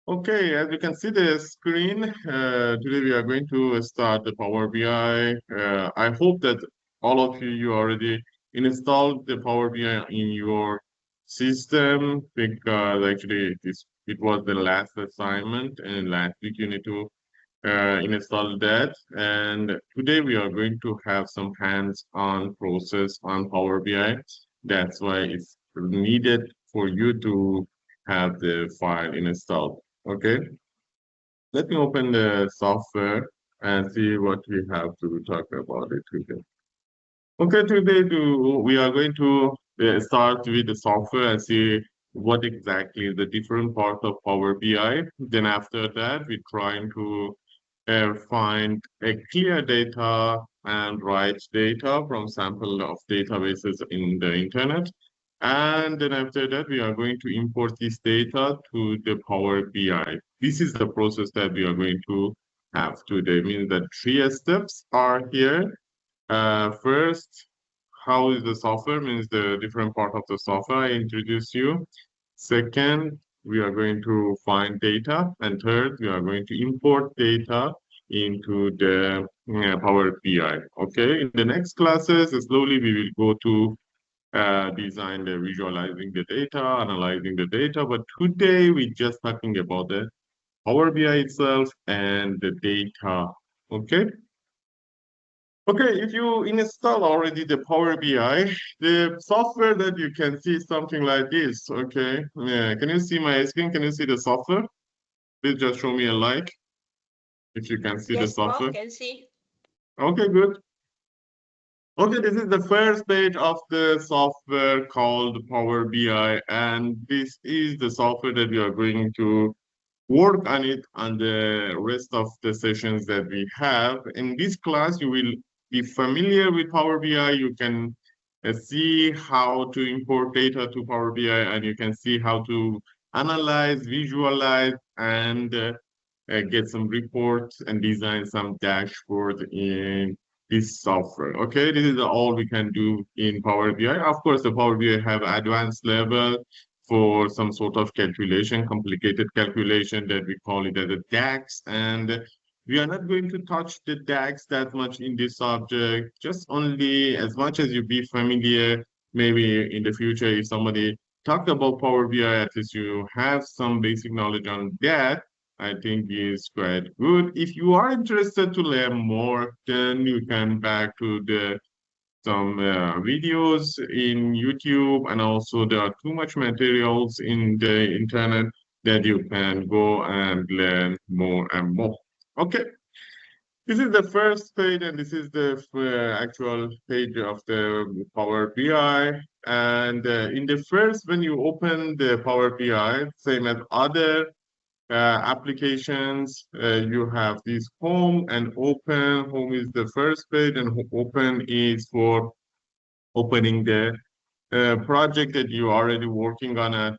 Okay, as you can see the screen, today we are going to start the Power BI. I hope that all of you already installed the Power BI in your system because actually it was the last assignment and last week you need to install that. And today we are going to have some hands-on process on Power BI. That's why it's needed for you to have the file installed. Okay, let me open the software and see what we have to talk about it today. Okay, we are going to start with the software and see what exactly is the different part of Power BI. Then after that, we're trying to find a clear data and write data from sample of databases in the internet. And then after that, we are going to import this data to the Power BI. This is the process that we are going to have today. Means that three steps are here. First, how is the software? Means the different part of the software I introduce you. Second, we are going to find data. And third, we are going to import data into the Power BI. Okay, in the next classes, slowly we will go to design the visualizing the data, analyzing the data. But today we're just talking about the Power BI itself and the data. Okay. Okay, if you install already the Power BI, the software that you can see is something like this. Okay, yeah. Can you see my screen? Can you see the software? Please just show me a like if you can see the Yes, Mo, software. can see. Okay, good. Okay, this is the first page of the software called Power BI, and this is the software that we are going to work on it on the rest of the sessions that we have. In this class, you will be familiar with Power BI. You can see how to import data to Power BI, and you can see how to analyze, visualize, and get some reports and design some dashboard in this software. Okay, this is all we can do in Power BI. Of course, the Power BI have advanced level for some sort of calculation, complicated calculation that we call it as a DAX. And we are not going to touch the DAX that much in this subject, just only as much as you be familiar, maybe in the future, if somebody talked about Power BI, at least you have some basic knowledge on that. I think is quite good. If you are interested to learn more, then you can back to the some videos in YouTube, and also there are too much materials in the internet that you can go and learn more and more. Okay, this is the first page, and this is the actual page of the Power BI. And in the first, when you open the Power BI, same as other applications, you have this home and open. Home is the first page, and open is for opening the project that you already working on at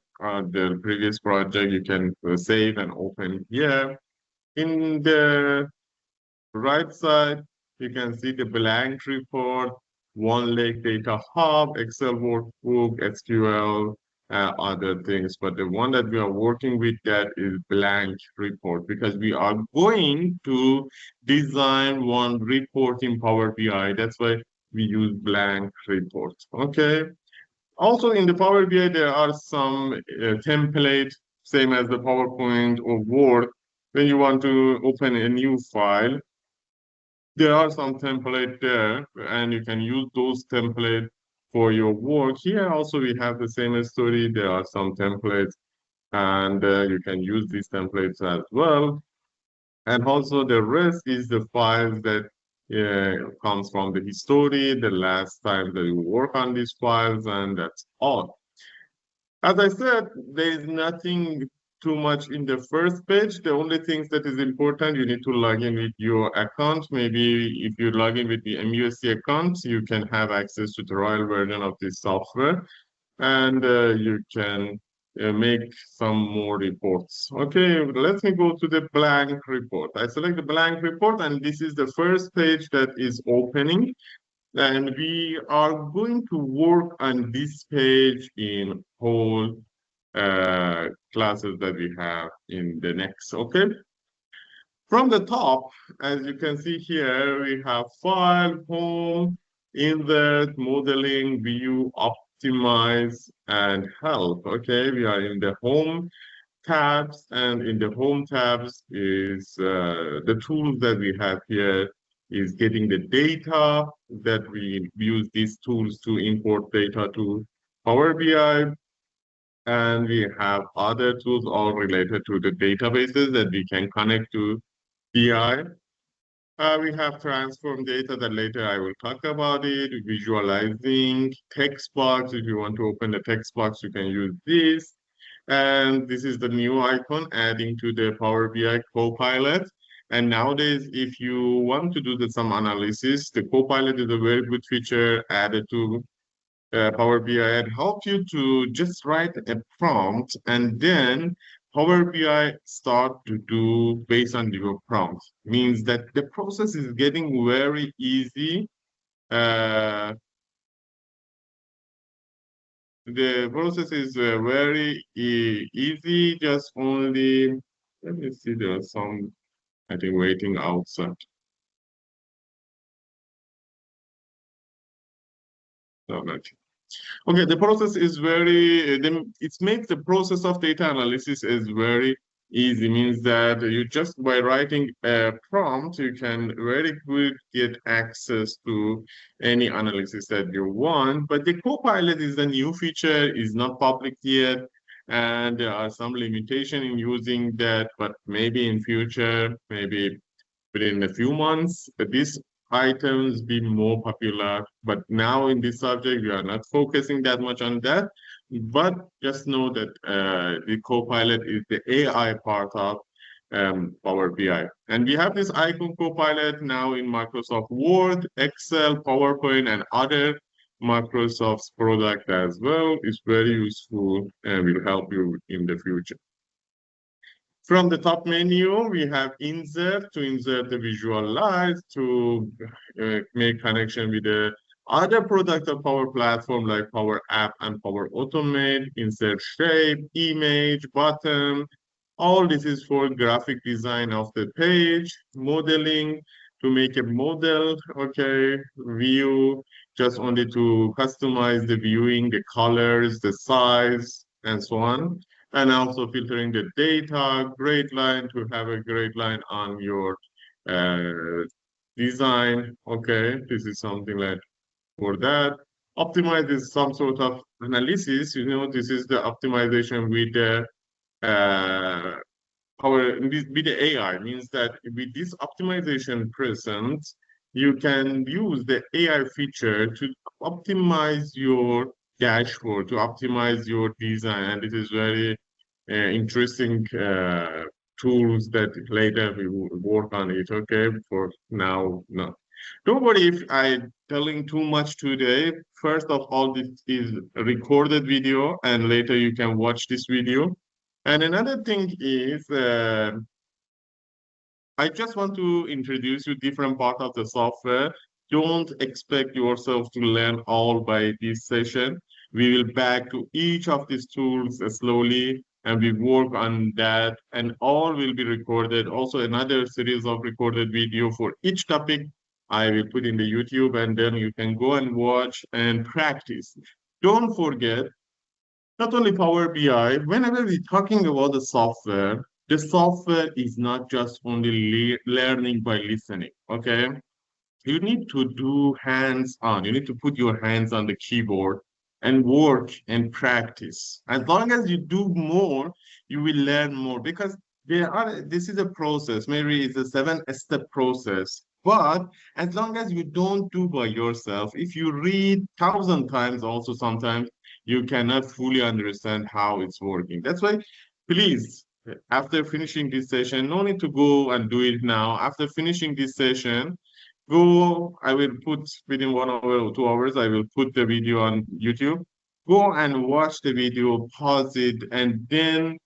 the previous project. You can save and open here. In the right side, you can see the blank report, One Lake Data Hub, Excel workbook, SQL, other things. But the one that we are working with that is blank report, because we are going to design one report in Power BI. That's why we use blank reports. Okay. Also in the Power BI, there are some templates, same as the PowerPoint or Word. When you want to open a new file, there are some templates there, and you can use those templates for your work. Here also we have the same story. There are some templates, and you can use these templates as well. And also the rest is the files that comes from the history, the last time that you work on these files, and that's all. As I said, there is nothing too much in the first page. The only things that is important, you need to log in with your account. Maybe if you log in with the MUSC account, you can have access to the royal version of this software, and you can make some more reports. Okay, let me go to the blank report. I select the blank report, and this is the first page that is opening. And we are going to work on this page in whole classes that we have in the next. Okay. From the top, as you can see here, we have file, home, insert, modeling, view, optimize, and help. Okay, we are in the home tabs, and in the home tabs is the tools that we have here is getting the data that we use these tools to import data to Power BI, and we have other tools all related to the databases that we can connect to BI. We have transform data that later I will talk about it, visualizing, text box. If you want to open the text box, you can use this. And this is the new icon adding to the Power BI Copilot. And nowadays, if you want to do some analysis, the Copilot is a very good feature added to Power BI. It helps you to just write a prompt and then Power BI start to do based on your prompt. Means that the process is getting very easy. The process is very easy, just only, let me see, there's some, I think, waiting outside. No, not. Okay, the process is very, then it makes the process of data analysis is very easy. Means that you just by writing a prompt, you can very good get access to any analysis that you want. But the Copilot is a new feature, is not public yet, and there are some limitation in using that, but maybe in future, maybe within a few months, these items be more popular. But now in this subject, we are not focusing that much on that. But just know that the Copilot is the AI part of Power BI. And we have this icon Copilot now in Microsoft Word, Excel, PowerPoint, and other Microsoft's product as well. It's very useful and will help you in the future. From the top menu, we have insert to insert the visualize, to make connection with the other product of Power Platform like Power App and Power Automate, insert shape, image, button. All this is for graphic design of the page, modeling, to make a model, okay, view, just only to customize the viewing, the colors, the size, and so on, and also filtering the data, grade line, to have a grade line on your design. Okay, this is something like for that. Optimize is some sort of analysis. This is the optimization with the with the AI. Means that with this optimization present, you can use the AI feature to optimize your dashboard, to optimize your design, and it is very interesting tools that later we will work on it. Okay, for now, no. Don't worry if I'm telling too much today. First of all, this is a recorded video, and later you can watch this video. And another thing is, I just want to introduce you different part of the software. Don't expect yourself to learn all by this session. We will back to each of these tools slowly, and we work on that, and all will be recorded. Also, another series of recorded video for each topic I will put in the YouTube, and then you can go and watch and practice. Don't forget, not only Power BI, whenever we're talking about the software is not just only learning by listening, okay? You need to do hands-on. You need to put your hands on the keyboard and work and practice. As long as you do more, you will learn more, because this is a process. Maybe it's a 7-step process. But as long as you don't do by yourself, if you read 1,000 times, also sometimes you cannot fully understand how it's working. That's why, please, after finishing this session, no need to go and do it now. After finishing this session, I will put within 1 hour or 2 hours, I will put the video on YouTube. Go and watch the video, pause it, and then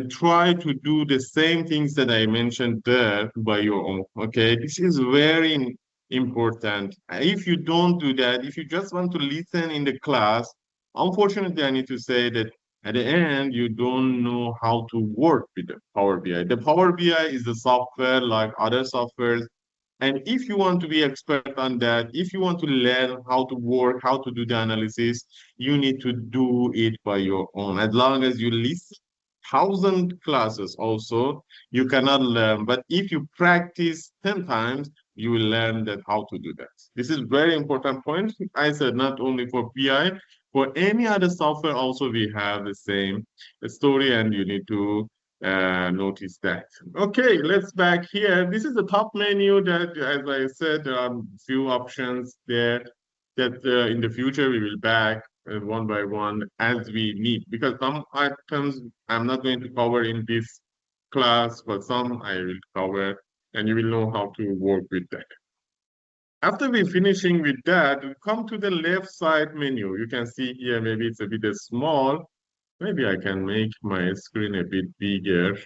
try to do the same things that I mentioned there by your own. Okay, this is very important. If you don't do that, if you just want to listen in the class, unfortunately, I need to say that at the end, you don't know how to work with the Power BI. The Power BI is a software like other softwares. And if you want to be expert on that, if you want to learn how to work, how to do the analysis, you need to do it by your own. As long as you listen 1,000 classes also, you cannot learn. But if you practice 10 times, you will learn that how to do that. This is very important point. I said not only for BI, for any other software also we have the same story and you need to notice that. Okay, let's back here. This is the top menu that, as I said, there are few options there that in the future we will back one by one as we need, because some items I'm not going to cover in this class, but some I will cover and you will know how to work with that. After we finishing with that, we come to the left side menu. You can see here, maybe it's a bit small. Maybe I can make my screen a bit bigger.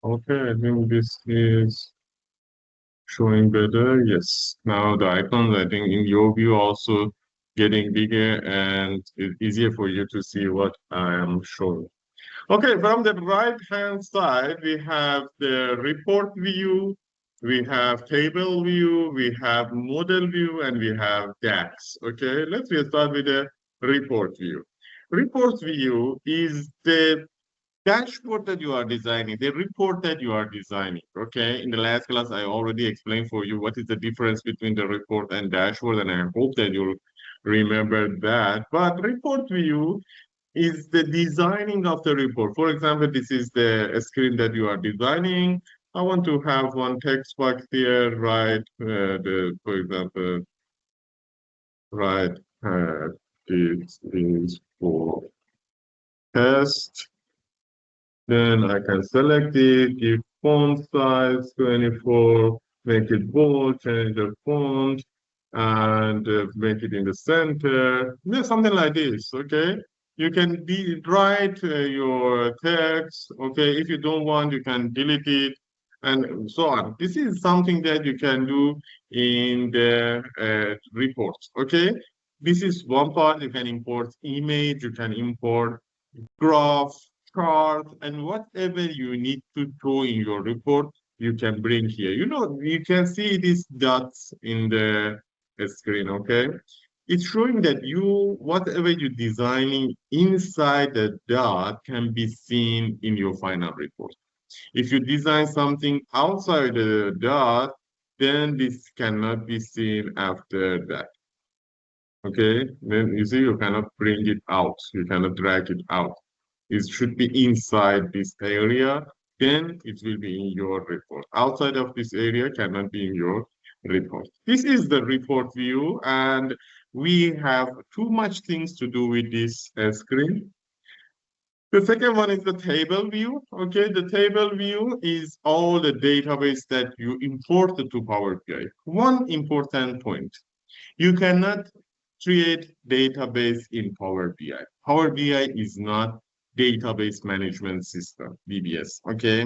Okay, I think this is showing better. Yes, now the icons, I think in your view also getting bigger and it's easier for you to see what I am showing. Okay, from the right-hand side, we have the report view, we have table view, we have model view, and we have DAX. Okay, let's start with the report view. Report view is the dashboard that you are designing, the report that you are designing. Okay, in the last class, I already explained for you what is the difference between the report and dashboard, and I hope that you'll remember that. But report view is the designing of the report. For example, this is the screen that you are designing. I want to have one text box here, right? For example, right, this is for test. Then I can select it, give font size 24, make it bold, change the font, and make it in the center. Yeah, something like this, okay? You can write your text, okay? If you don't want, you can delete it, and so on. This is something that you can do in the reports, okay? This is one part. You can import image, you can import graph, chart, and whatever you need to throw in your report, you can bring here. You know, you can see these dots in the screen, okay? It's showing that whatever you're designing inside the dot can be seen in your final report. If you design something outside the dot, then this cannot be seen after that. Okay, then you see you cannot bring it out, you cannot drag it out. It should be inside this area, then it will be in your report. Outside of this area cannot be in your report. This is the report view, and we have too much things to do with this screen. The second one is the table view. Okay, the table view is all the database that you imported to Power BI. One important point, you cannot create database in Power BI. Power BI is not database management system, DBS, okay?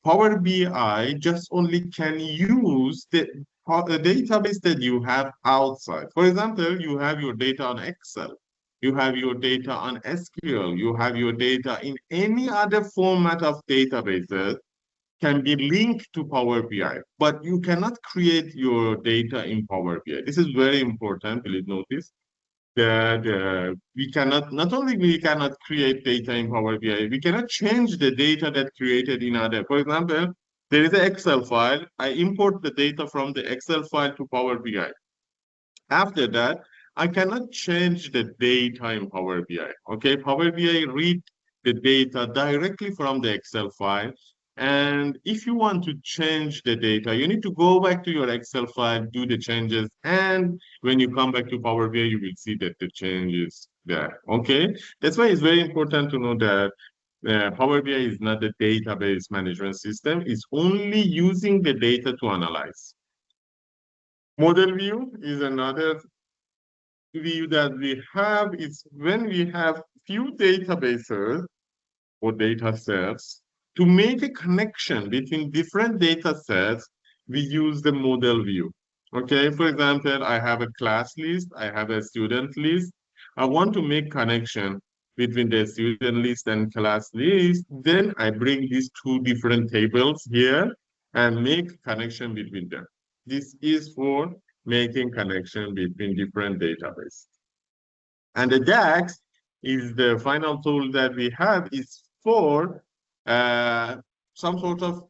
Power BI just only can use the database that you have outside. For example, you have your data on Excel, you have your data on SQL, you have your data in any other format of databases can be linked to Power BI, but you cannot create your data in Power BI. This is very important, please notice that we cannot, not only we cannot create data in Power BI, we cannot change the data that created in other. For example, there is an Excel file. I import the data from the Excel file to Power BI. After that, I cannot change the data in Power BI. Okay, Power BI read the data directly from the Excel file. And if you want to change the data, you need to go back to your Excel file, do the changes. And when you come back to Power BI, you will see that the change is there. Okay, that's why it's very important to know that Power BI is not a database management system. It's only using the data to analyze. Model view is another view that we have. Is when we have few databases or data sets, to make a connection between different data sets, we use the model view. Okay, for example, I have a class list, I have a student list. I want to make connection between the student list and class list, then I bring these two different tables here and make connection between them. This is for making connection between different databases. And the DAX is the final tool that we have is for some sort of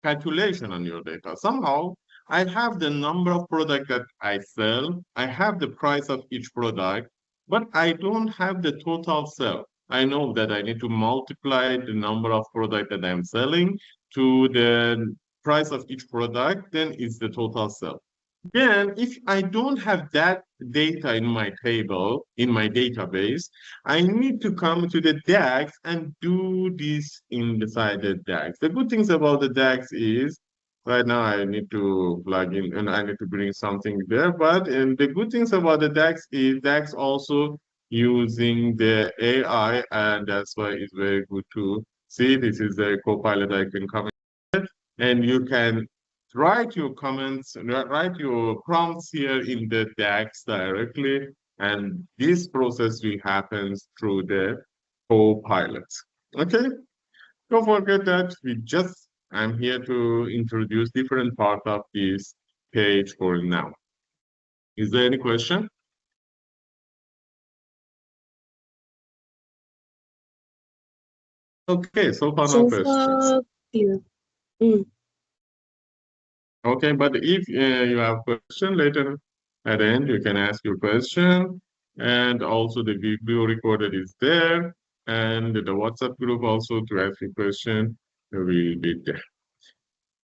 calculation on your data. Somehow, I have the number of products that I sell, I have the price of each product, but I don't have the total sale. I know that I need to multiply the number of products that I'm selling to the price of each product, then it's the total sale. Then, if I don't have that data in my table, in my database, I need to come to the DAX and do this inside the DAX. The good things about the DAX is, right now I need to plug in and I need to bring something there, but and the good things about the DAX is DAX also using the AI, and that's why it's very good to see. This is the Copilot I can come in, and you can write your comments, write your prompts here in the DAX directly, and this process will happen through the Copilot. Okay, don't forget that I'm here to introduce different part of this page for now. Is there any question? Okay, so far no So questions. far, clear. Mm. Okay, but if you have question later at the end, you can ask your question. And also the video recorded is there. And the WhatsApp group also to ask your question will be there.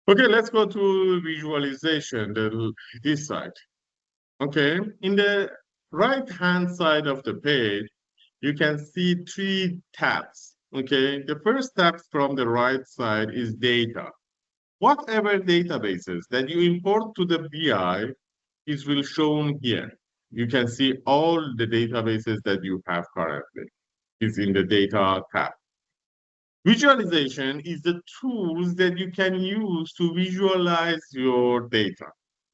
Okay, let's go to visualization, this side. Okay, in the right-hand side of the page, you can see three tabs. Okay, the first tab from the right side is data. Whatever databases that you import to the BI is will shown here. You can see all the databases that you have currently is in the data tab. Visualization is the tools that you can use to visualize your data.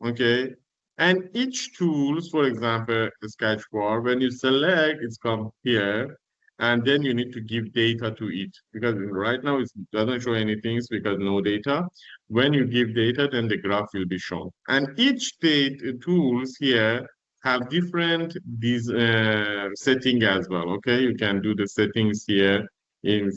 Okay. And each tools, for example, the sketchboard, when you select, it's come here, and then you need to give data to it because right now it doesn't show anything because no data. When you give data, then the graph will be shown. And each data tools here have different these setting as well. Okay, you can do the settings here in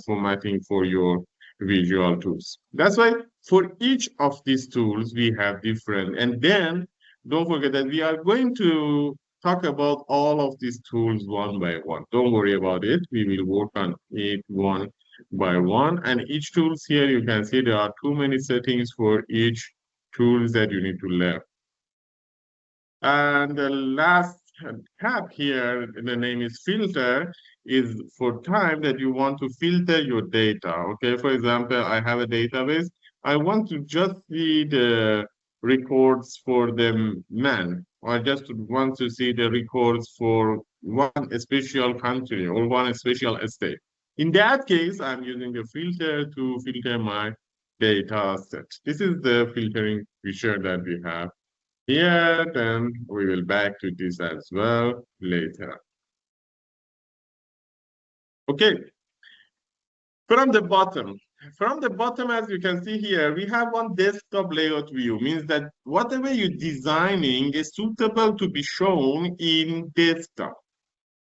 formatting for your visual tools. That's why for each of these tools, we have different. And then don't forget that we are going to talk about all of these tools one by one. Don't worry about it. We will work on it one by one. And each tools here, you can see there are too many settings for each tools that you need to learn. And the last tab here, the name is filter, is for time that you want to filter your data. Okay, for example, I have a database. I want to just see the records for the man, or I just want to see the records for one special country or one special state. In that case, I'm using the filter to filter my data set. This is the filtering feature that we have here, then we will back to this as well later. Okay, from the bottom, as you can see here, we have one desktop layout view, means that whatever you're designing is suitable to be shown in desktop.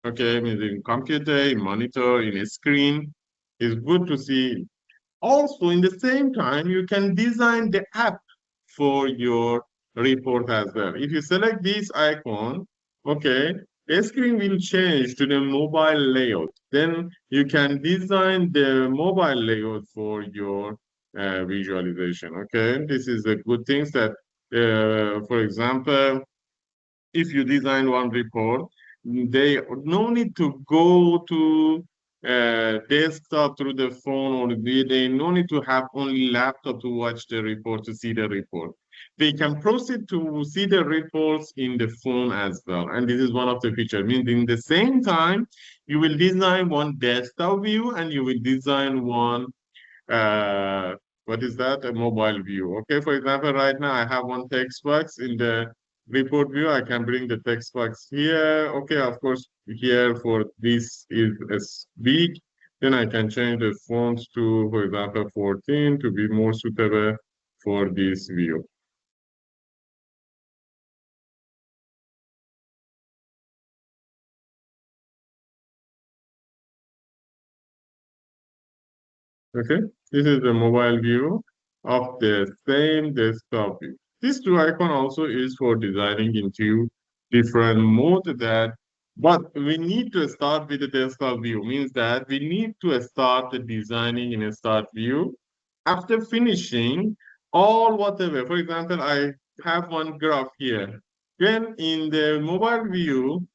Okay, means in computer, in monitor, in a screen, is good to see. Also, in the same time, you can design the app for your report as well. If you select this icon, okay, the screen will change to the mobile layout. Then you can design the mobile layout for your visualization. Okay, this is a good thing that, for example, if you design one report, they no need to go to desktop through the phone, or they no need to have only laptop to watch the report, to see the report. They can proceed to see the reports in the phone as well. And this is one of the features. Means in the same time, you will design one desktop view and you will design one what is that? A mobile view. Okay, for example, right now I have one text box in the report view, I can bring the text box here. Okay, of course, here for this is as big. Then I can change the font to, for example, 14 to be more suitable for this view. Okay, this is the mobile view of the same desktop view. This two icon also is for designing into different mode that, but we need to start with the desktop view, means that we need to start the designing in a start view. After finishing all whatever, for example, I have one graph here. Then in the mobile view,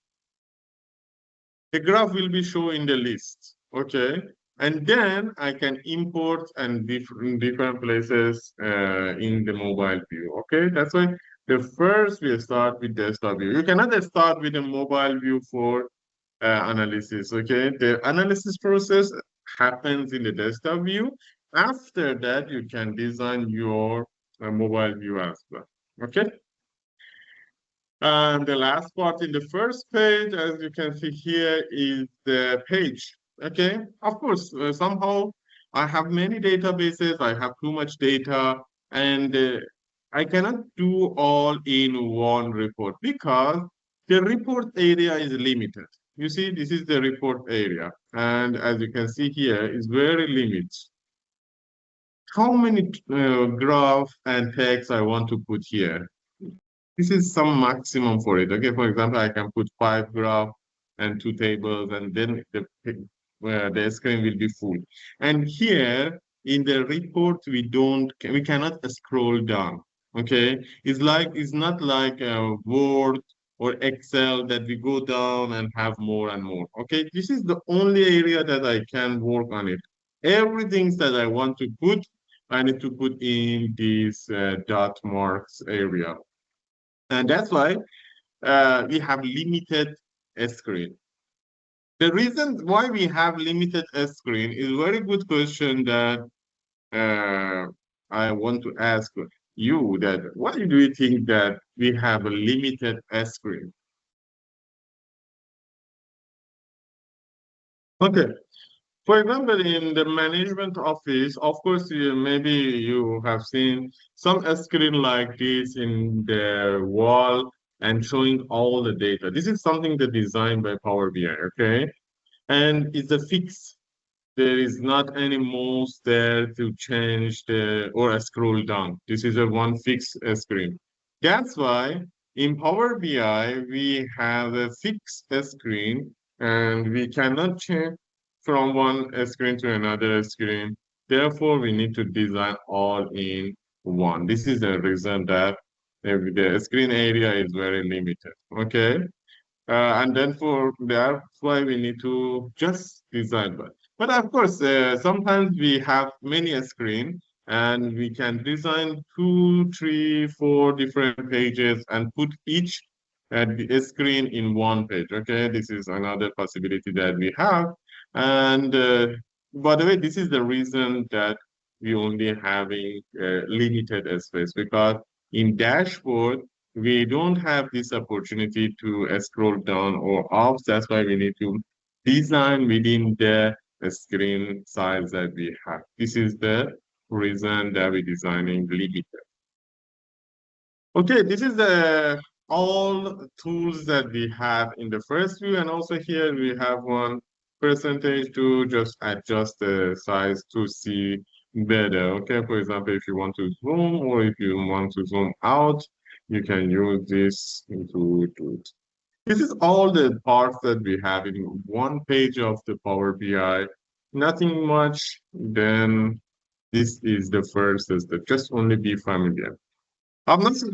the graph will be shown in the list, okay? And then I can import and different places in the mobile view, okay? That's why the first we start with desktop view. You cannot start with a mobile view for analysis, okay? The analysis process happens in the desktop view. After that, you can design your mobile view as well, okay? And the last part in the first page, as you can see here, is the page. Okay, of course, somehow I have many databases, I have too much data, and I cannot do all in one report because the report area is limited. You see, this is the report area, and as you can see here, is very limited. How many graph and text I want to put here? This is some maximum for it. Okay, for example, I can put 5 graph and 2 tables, and then the screen will be full. And here in the report, we cannot scroll down. Okay, it's not like Word or Excel that we go down and have more and more. Okay, this is the only area that I can work on it. Everything that I want to put, I need to put in this dot marks area. And that's why we have limited screen. The reason why we have limited screen is a very good question that uh, I want to ask you that why do you think that we have a limited screen? Okay. For example, in the management office, of course, maybe you have seen some screen like this in the wall and showing all the data. This is something that designed by Power BI, okay? And it's a fix. There is not any mouse there to change the or scroll down. This is a one fixed screen. That's why in Power BI we have a fixed screen and we cannot change from one screen to another screen. Therefore, we need to design all in one. This is the reason that the screen area is very limited. Okay. And then for that's why we need to just design one. But of course, sometimes we have many screen and we can design 2, 3, 4 different pages and put each the screen in one page. Okay, this is another possibility that we have. And by the way, this is the reason that we only having limited space because in dashboard we don't have this opportunity to scroll down or up. That's why we need to design within the screen size that we have. This is the reason that we're designing limited. Okay, this is the all tools that we have in the first view, and also here we have one percentage to just adjust the size to see better. Okay, for example, if you want to zoom or if you want to zoom out, you can use this to do it. This is all the parts that we have in one page of the Power BI. Nothing much. Then this is the first step. Just only be familiar. I'm not sure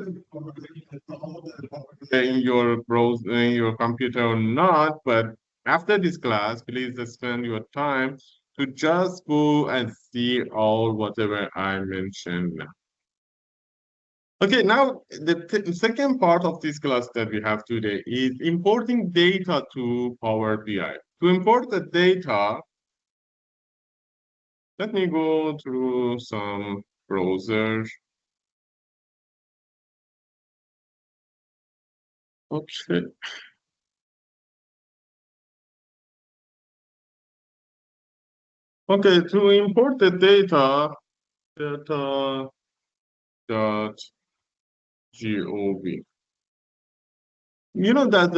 in your browser, in your computer or not, but after this class, please spend your time to just go and see all whatever I mentioned now. Okay, now the second part of this class that we have today is importing data to Power BI. To import the data, let me go through some browsers. Okay. Okay, to import the data dot gov. You know that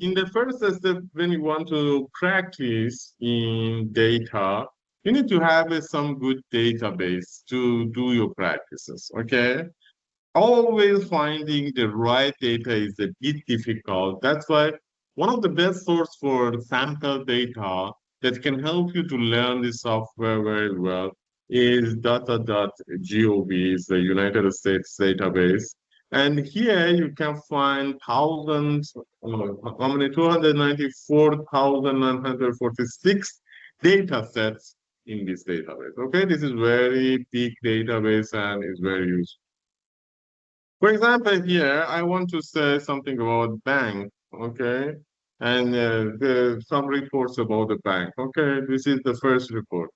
in the first step, when you want to practice in data, you need to have some good database to do your practices. Okay. Always finding the right data is a bit difficult. That's why one of the best source for sample data that can help you to learn the software very well is data.gov, is the United States database. And here you can find thousands, how many, 294,946 data sets in this database. Okay, this is very big database and is very useful. For example, here I want to say something about bank, okay, and some reports about the bank. Okay, this is the first report.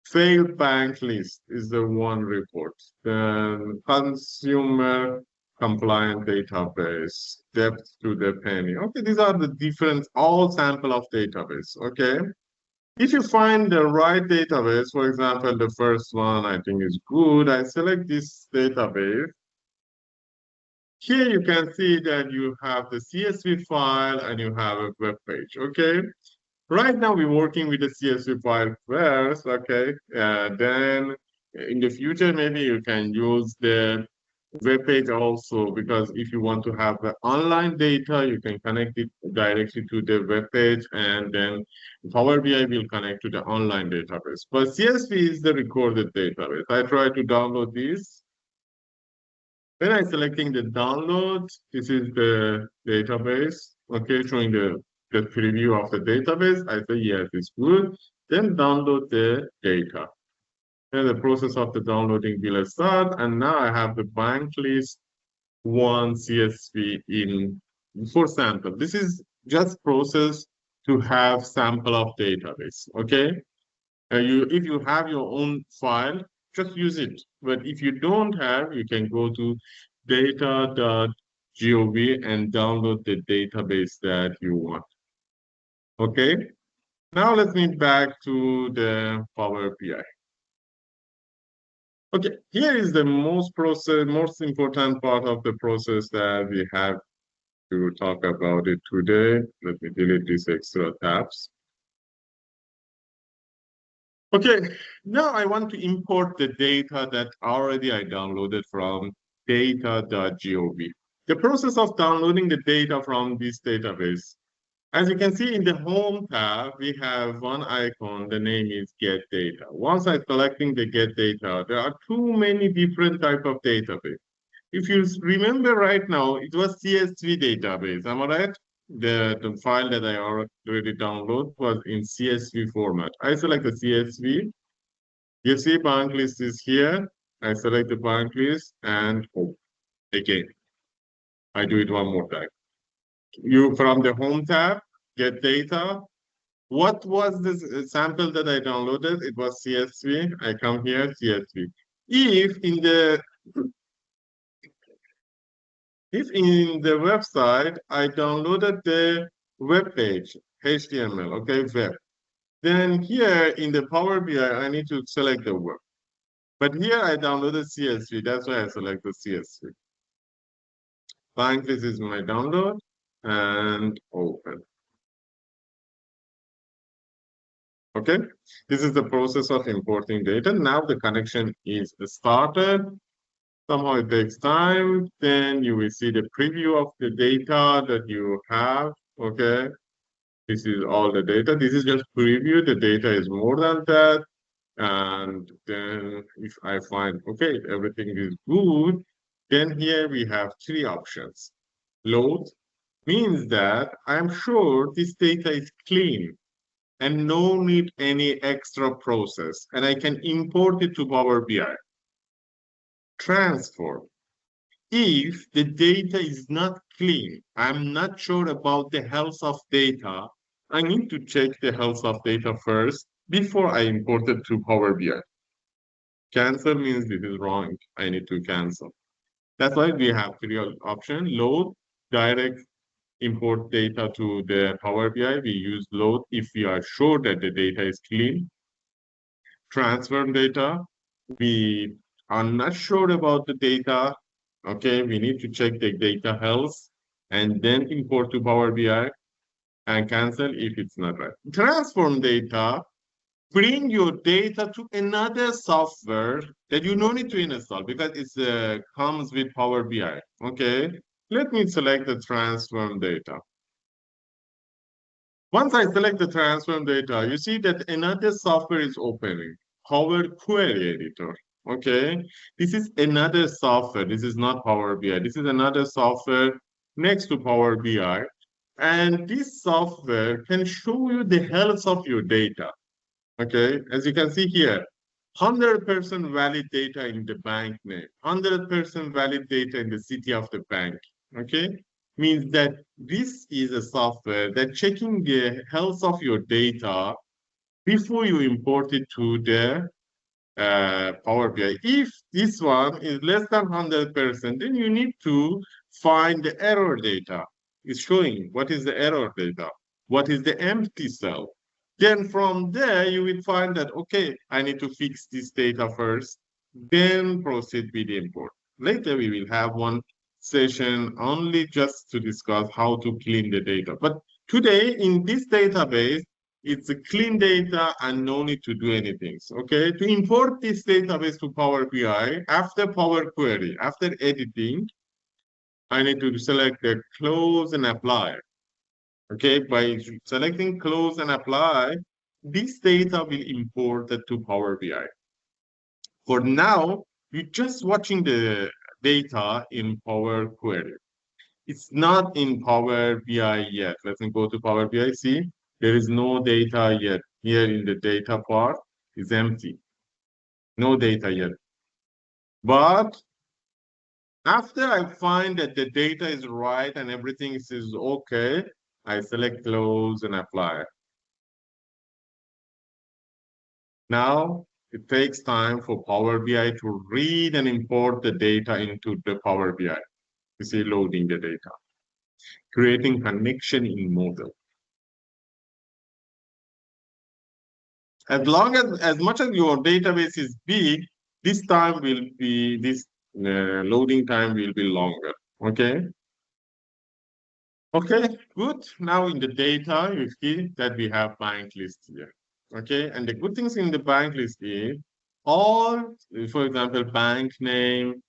Failed bank list is the one report. Then consumer compliant database, debt to the penny. Okay, these are the different all sample of database. Okay, if you find the right database, for example, the first one I think is good. I select this database. Here you can see that you have the CSV file and you have a web page, okay? Right now we're working with the CSV file first, okay? Then in the future, maybe you can use the web page also, because if you want to have the online data, you can connect it directly to the web page, and then Power BI will connect to the online database. But CSV is the recorded database. I try to download this. When I'm selecting the download, this is the database, okay, showing the preview of the database. I say, yes, it's good. Then download the data. Then the process of the downloading will start. And now I have the bank list one CSV in for sample. This is just process to have sample of database, okay? If you have your own file, just use it. But if you don't have, you can go to data.gov and download the database that you want. Okay. Now let's move back to the Power BI. Okay, here is the most important part of the process that we have to talk about it today. Let me delete these extra tabs. Okay, now I want to import the data that already I downloaded from data.gov. The process of downloading the data from this database. As you can see in the Home tab, we have one icon, the name is Get Data. Once I'm selecting the Get Data, there are too many different type of database. If you remember right now, it was CSV database, am I right? The file that I already downloaded was in CSV format. I select the CSV. You see bank list is here. I select the bank list and again, I do it one more time. You from the Home tab, get data. What was this sample that I downloaded? It was CSV. I come here, CSV. If in the website, I downloaded the web page, HTML, okay, web. Then here in the Power BI, I need to select the web. But here I downloaded CSV, that's why I select the CSV. Find this is my download and open. Okay, this is the process of importing data. Now the connection is started. Somehow it takes time. Then you will see the preview of the data that you have. Okay, this is all the data. This is just preview. The data is more than that. And then if I find, okay, everything is good, then here we have three options. Load means that I'm sure this data is clean and no need any extra process, and I can import it to Power BI. Transform. If the data is not clean, I'm not sure about the health of data, I need to check the health of data first before I import it to Power BI. Cancel means this is wrong. I need to cancel. That's why we have three options: load, direct, import data to the Power BI, we use load if we are sure that the data is clean. Transform data, we are not sure about the data. Okay, we need to check the data health and then import to Power BI and cancel if it's not right. Transform data, bring your data to another software that you don't need to install because it comes with Power BI. Okay, let me select the transform data. Once I select the transform data, you see that another software is opening, Power Query Editor. Okay, this is another software. This is not Power BI. This is another software next to Power BI. And this software can show you the health of your data. Okay, as you can see here, 100% valid data in the bank name, 100% valid data in the city of the bank. Okay, means that this is a software that checking the health of your data before you import it to the Power BI. If this one is less than 100%, then you need to find the error data. It's showing what is the error data, what is the empty cell. Then from there, you will find that, okay, I need to fix this data first, then proceed with the import. Later, we will have one session only just to discuss how to clean the data. But today, in this database, it's a clean data and no need to do anything. Okay, to import this database to Power BI, after Power Query, after editing, I need to select the close and apply. Okay, by selecting close and apply, this data will import it to Power BI. For now, you're just watching the data in Power Query. It's not in Power BI yet. Let me go to Power BI. See, there is no data yet. Here in the data part is empty. No data yet. But after I find that the data is right and everything is okay, I select close and apply. Now, it takes time for Power BI to read and import the data into the Power BI. You see, loading the data, creating connection in model. As much as your database is big, this loading time will be longer. Okay. Okay, good. Now in the data, you see that we have bank list here. Okay, and the good things in the bank list is all, for example, bank name,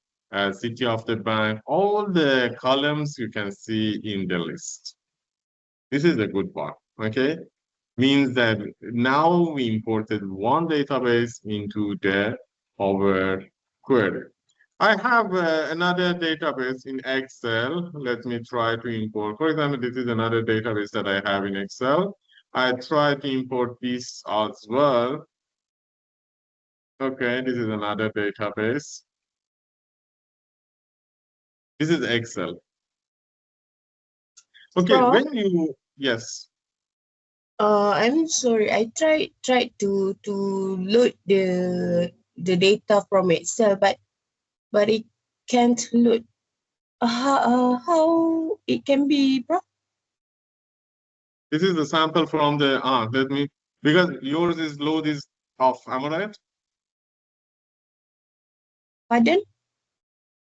city of the bank, all the columns you can see in the list. This is the good part. Okay, means that now we imported one database into the Power Query. I have another database in Excel. Let me try to import. For example, this is another database that I have in Excel. I try to import this as well. Okay, this is another database. This is Excel. Okay, Prof, when you, yes. I'm sorry. I tried to load the data from Excel, but it can't load. How it can be, Prof? This is the sample from the, because yours is load is off, am I right? Pardon?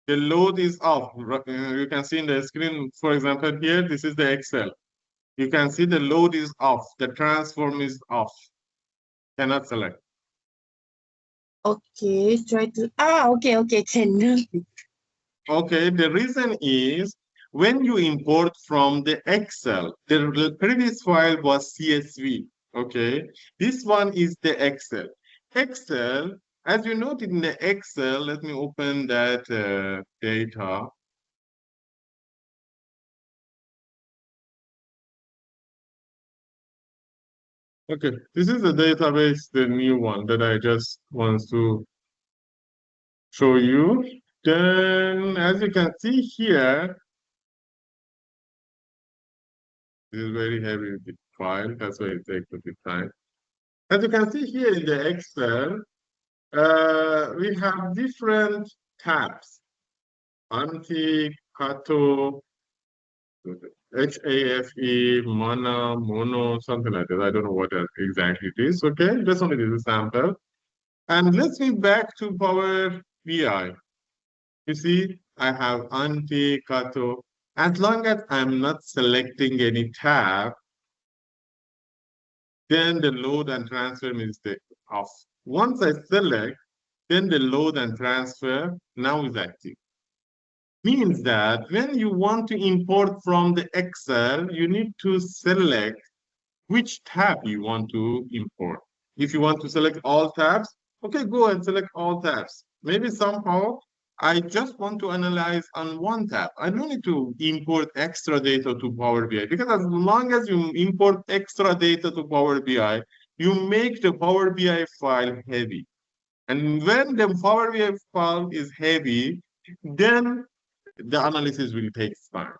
The load is off. You can see in the screen, for example, here, this is the Excel. You can see the load is off. The transform is off. Cannot select. Okay, try to. Okay, can. Okay, the reason is when you import from the Excel, the previous file was CSV. Okay, this one is the Excel. Excel, as you note in the Excel, let me open that data. Okay, this is the database, the new one that I just want to show you. Then, as you can see here, this is very heavy file. That's why it takes a bit time. As you can see here in the Excel, we have different tabs. Anti, Kato, HAFE, mono, something like that. I don't know what exactly it is. Okay, just only this is a sample. And let's me back to Power BI. You see, I have Anti, Kato. As long as I'm not selecting any tab, then the load and transfer is off. Once I select, then the load and transfer now is active. Means that when you want to import from the Excel, you need to select which tab you want to import. If you want to select all tabs, okay, go and select all tabs. Maybe somehow I just want to analyze on one tab. I don't need to import extra data to Power BI because as long as you import extra data to Power BI, you make the Power BI file heavy. And when the Power BI file is heavy, then the analysis will take time.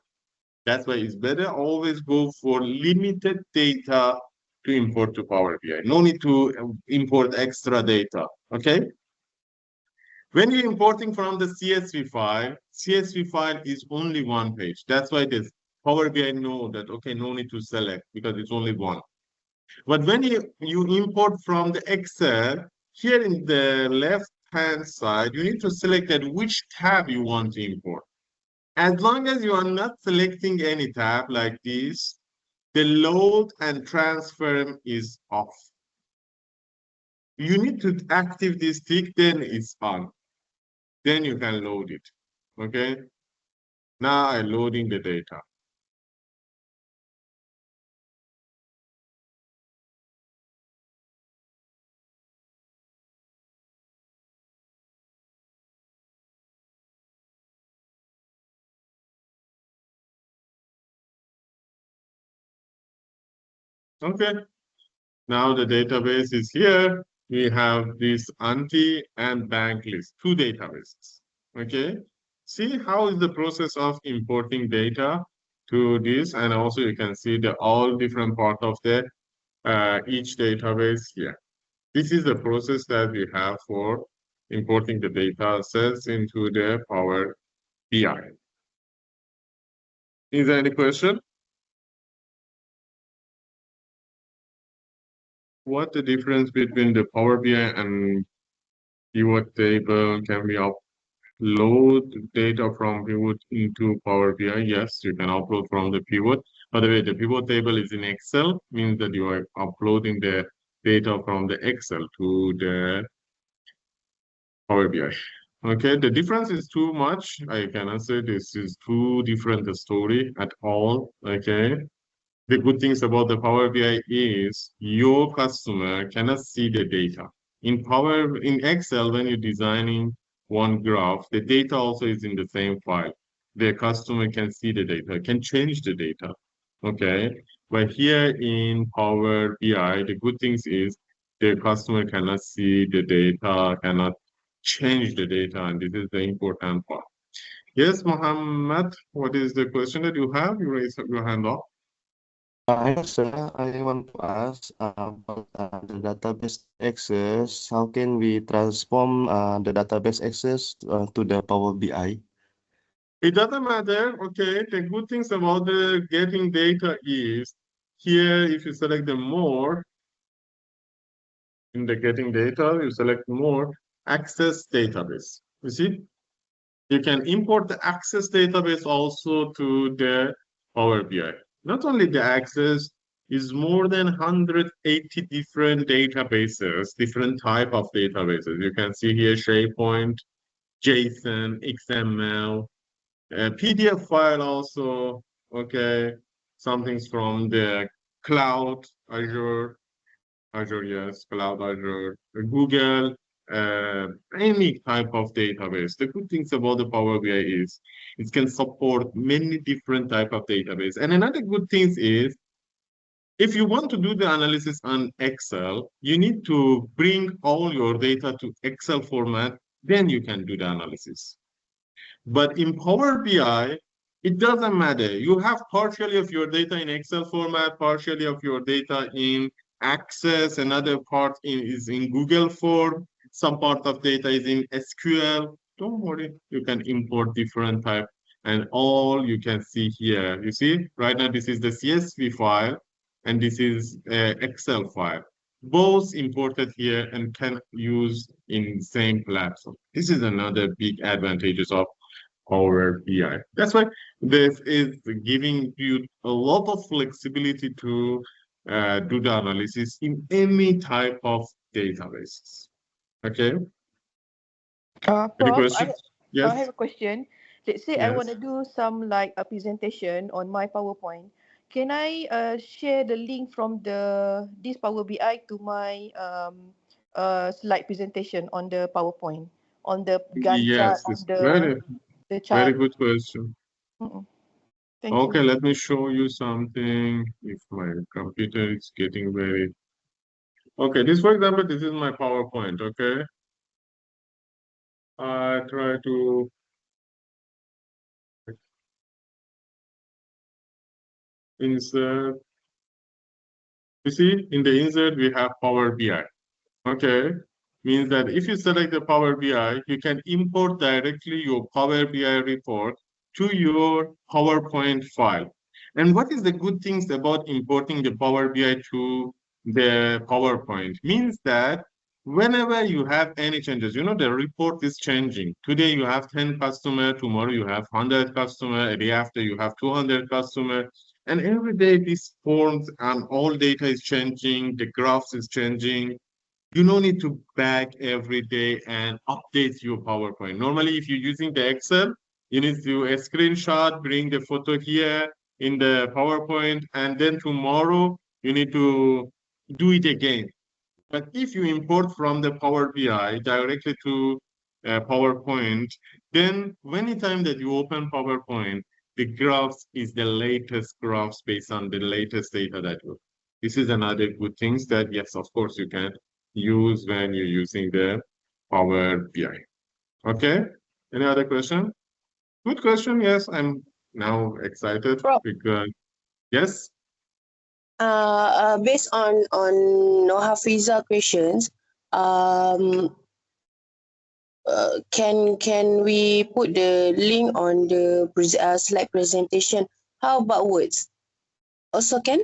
That's why it's better always go for limited data to import to Power BI. No need to import extra data, okay? When you're importing from the CSV file is only one page. That's why this Power BI know that, okay, no need to select because it's only one. But when you import from the Excel, here in the left-hand side, you need to select that which tab you want to import. As long as you are not selecting any tab like this, the load and transfer is off. You need to active this tick, then it's on. Then you can load it, okay? Now I'm loading the data. Okay, now the database is here. We have this ANTI and bank list, two databases, okay? See how is the process of importing data to this, and also you can see the all different part of the each database here. This is the process that we have for importing the data sets into the Power BI. Is there any question? What the difference between the Power BI and pivot table? Can we upload data from pivot into Power BI? Yes, you can upload from the pivot. By the way, the pivot table is in Excel, means that you are uploading the data from the Excel to the Power BI. Okay, the difference is too much. I cannot say this is too different a story at all. Okay. The good things about the Power BI is your customer cannot see the data. In Excel, when you're designing one graph, the data also is in the same file. The customer can see the data, can change the data. Okay. But here in Power BI, the good things is the customer cannot see the data, cannot change the data, and this is the important part. Yes, Mohammed, what is the question that you have? You raise your hand up. Hello, sir. I want to ask about the database access. How can we transform the database access to the Power BI? It doesn't matter. Okay, the good things about the getting data is here, if you select the more in the getting data, you select more access database. You see, you can import the access database also to the Power BI. Not only the access is more than 180 different databases, different type of databases. You can see here SharePoint, JSON, XML, PDF file also, okay, something's from the cloud, Azure, yes, cloud Azure, Google, any type of database. The good things about the Power BI is it can support many different type of database. And another good thing is if you want to do the analysis on Excel, you need to bring all your data to Excel format, then you can do the analysis. But in Power BI, it doesn't matter. You have partially of your data in Excel format, partially of your data in Access, another part is in Google form, some part of data is in SQL. Don't worry, you can import different type and all you can see here. You see, right now this is the CSV file and this is Excel file. Both imported here and can use in same platform. This is another big advantages of Power BI. That's why this is giving you a lot of flexibility to do the analysis in any type of databases. Okay. Any Prof, questions? I have Yes. a question. Let's say I want to Yes. do some like a presentation on my PowerPoint. Can I share the link from this Power BI to my slide presentation on the PowerPoint, on the Gantt chart, Yes. on It's the very chart? good question. Thank you. Okay, let me show you something. If my computer is getting very okay, this for example, this is my PowerPoint. Okay, I try to insert. You see, in the insert we have Power BI. Okay, means that if you select the Power BI, you can import directly your Power BI report to your PowerPoint file. And what is the good things about importing the Power BI to the PowerPoint? Means that whenever you have any changes, you know, the report is changing. Today you have 10 customer, tomorrow you have 100 customer, a day after you have 200 customer. And every day these forms and all data is changing, the graphs is changing. You don't need to back every day and update your PowerPoint. Normally, if you're using the Excel, you need to do a screenshot, bring the photo here in the PowerPoint, and then tomorrow you need to do it again. But if you import from the Power BI directly to PowerPoint, then anytime that you open PowerPoint, the graphs is the latest graphs based on the latest data that you. This is another good things that, yes, of course, you can use when you're using the Power BI. Okay, any other question? Good question. Yes, I'm now excited Prof. because, yes. Based on Hafiza questions, can we put the link on the slide presentation? How about words? Also can?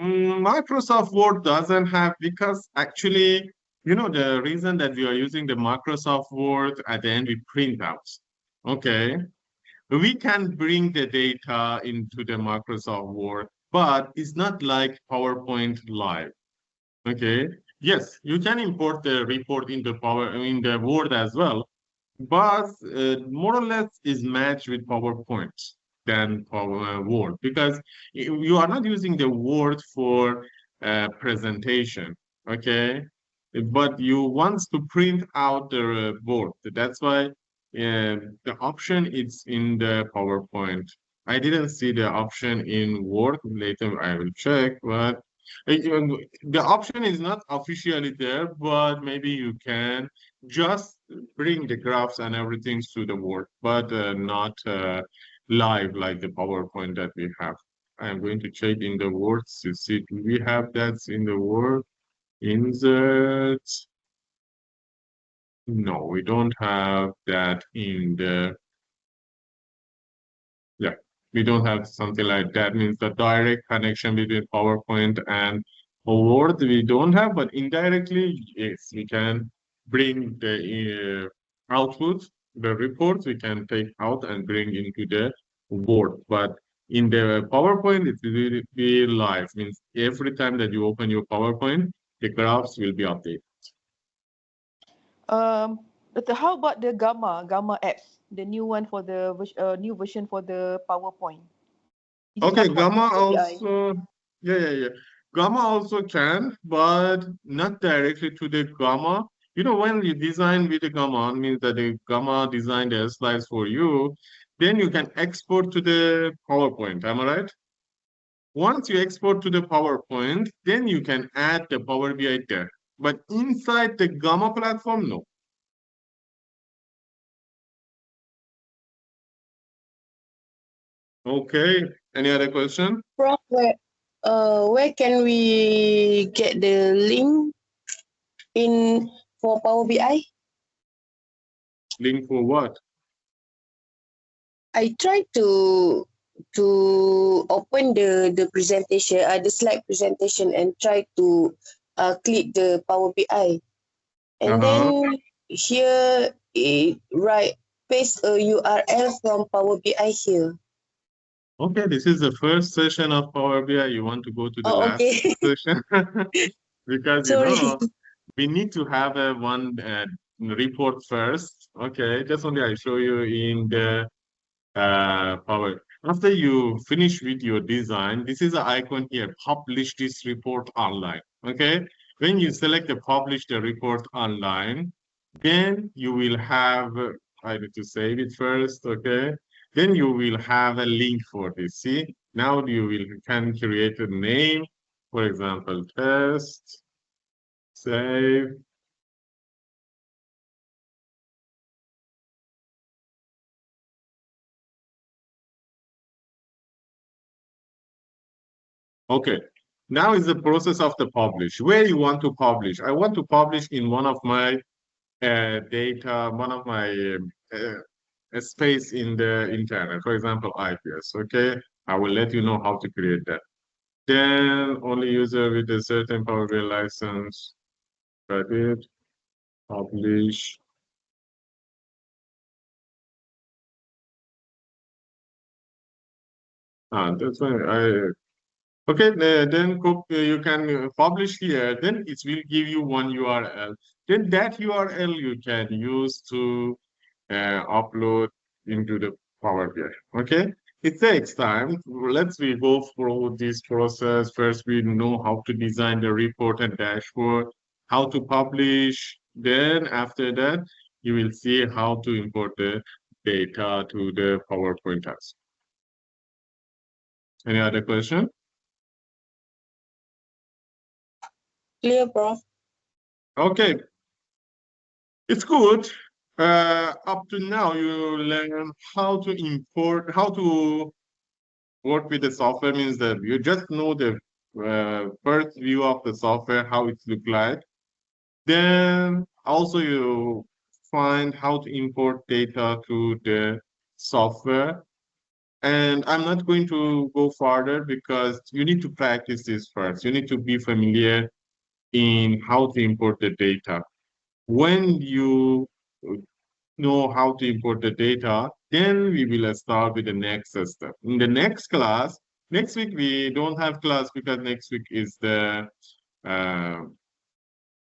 Microsoft Word doesn't have, because actually, you know, the reason that we are using the Microsoft Word at the end, we print out. Okay. We can bring the data into the Microsoft Word, but it's not like PowerPoint Live. Okay. Yes, you can import the report in the Word as well, but more or less is matched with PowerPoint than Word, because you are not using the Word for presentation, okay? But you want to print out the Word. That's why the option is in the PowerPoint. I didn't see the option in Word. Later I will check, but the option is not officially there, but maybe you can just bring the graphs and everything to the Word, but not live like the PowerPoint that we have. I am going to check in the Word to see, do we have that in the Word? Insert. No, we don't have that in the, yeah, we don't have something like that. Means the direct connection between PowerPoint and Word we don't have, but indirectly, yes, we can bring the output, the reports we can take out and bring into the Word. But in the PowerPoint, it will be live. Means every time that you open your PowerPoint, the graphs will be updated. But how about the Gamma apps, the new one for the new version for the PowerPoint? Is it Okay, support Gamma Power BI? also, yeah. Gamma also can, but not directly to the Gamma. You know, when you design with the Gamma, means that the Gamma designed the slides for you, then you can export to the PowerPoint. Am I right? Once you export to the PowerPoint, then you can add the Power BI there. But inside the Gamma platform, no. Okay. Any other question? Prof, where can we get the link in for Power BI? Link for what? I tried to open the presentation, the slide presentation, and try to click the Power BI. And then here it paste a URL from Power BI here. Okay, this is the first session of Power BI. You want to go to the Oh, last okay. session because Sorry. we need to have a one report first. Okay, just only I show you in the Power. After you finish with your design, this is the icon here, publish this report online. Okay, when you select the publish the report online, then you will have, I need to save it first, okay? Then you will have a link for this. See, now can create a name, for example, test, save. Okay, now is the process of the publish. Where you want to publish? I want to publish in one of my data, one of my space in the internet, for example, IPS, okay? I will let you know how to create that. Then only user with a certain Power BI license, credit, publish. That's why okay, then you can publish here, then it will give you one URL. Then that URL you can use to upload into the Power BI, okay? It takes time. We go through this process. First, we know how to design the report and dashboard, how to publish. Then after that, you will see how to import the data to the PowerPoint task. Any other question? Clear, Prof. Okay. It's good. Up to now, you learn how to import, how to work with the software, means that you just know the first view of the software, how it look like. Then also you find how to import data to the software. And I'm not going to go further because you need to practice this first. You need to be familiar in how to import the data. When you know how to import the data, then we will start with the next step. In the next class, next week we don't have class because next week is the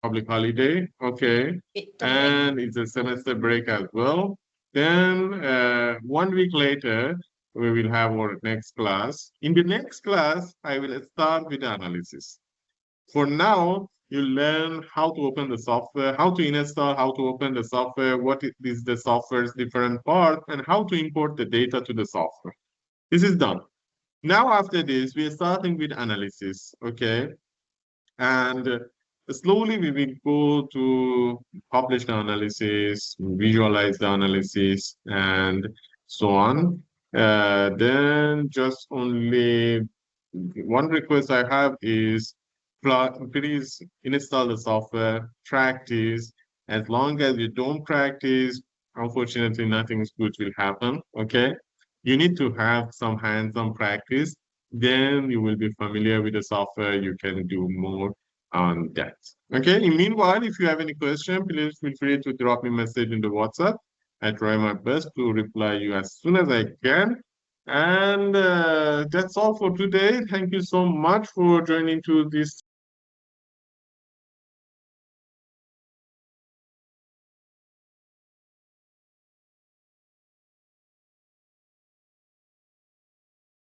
public holiday, okay, and it's a semester break as well. Then 1 week later, we will have our next class. In the next class, I will start with the analysis. For now, you learn how to open the software, how to install, how to open the software, what is the software's different part, and how to import the data to the software. This is done. Now, after this, we are starting with analysis, okay? And slowly we will go to publish the analysis, visualize the analysis, and so on. Then just only one request I have is please install the software, practice. As long as you don't practice, unfortunately, nothing good will happen, okay? You need to have some hands-on practice. Then you will be familiar with the software. You can do more on that. Okay. Meanwhile, if you have any question, please feel free to drop me a message in the WhatsApp. I try my best to reply you as soon as I can. And that's all for today. Thank you so much for joining to this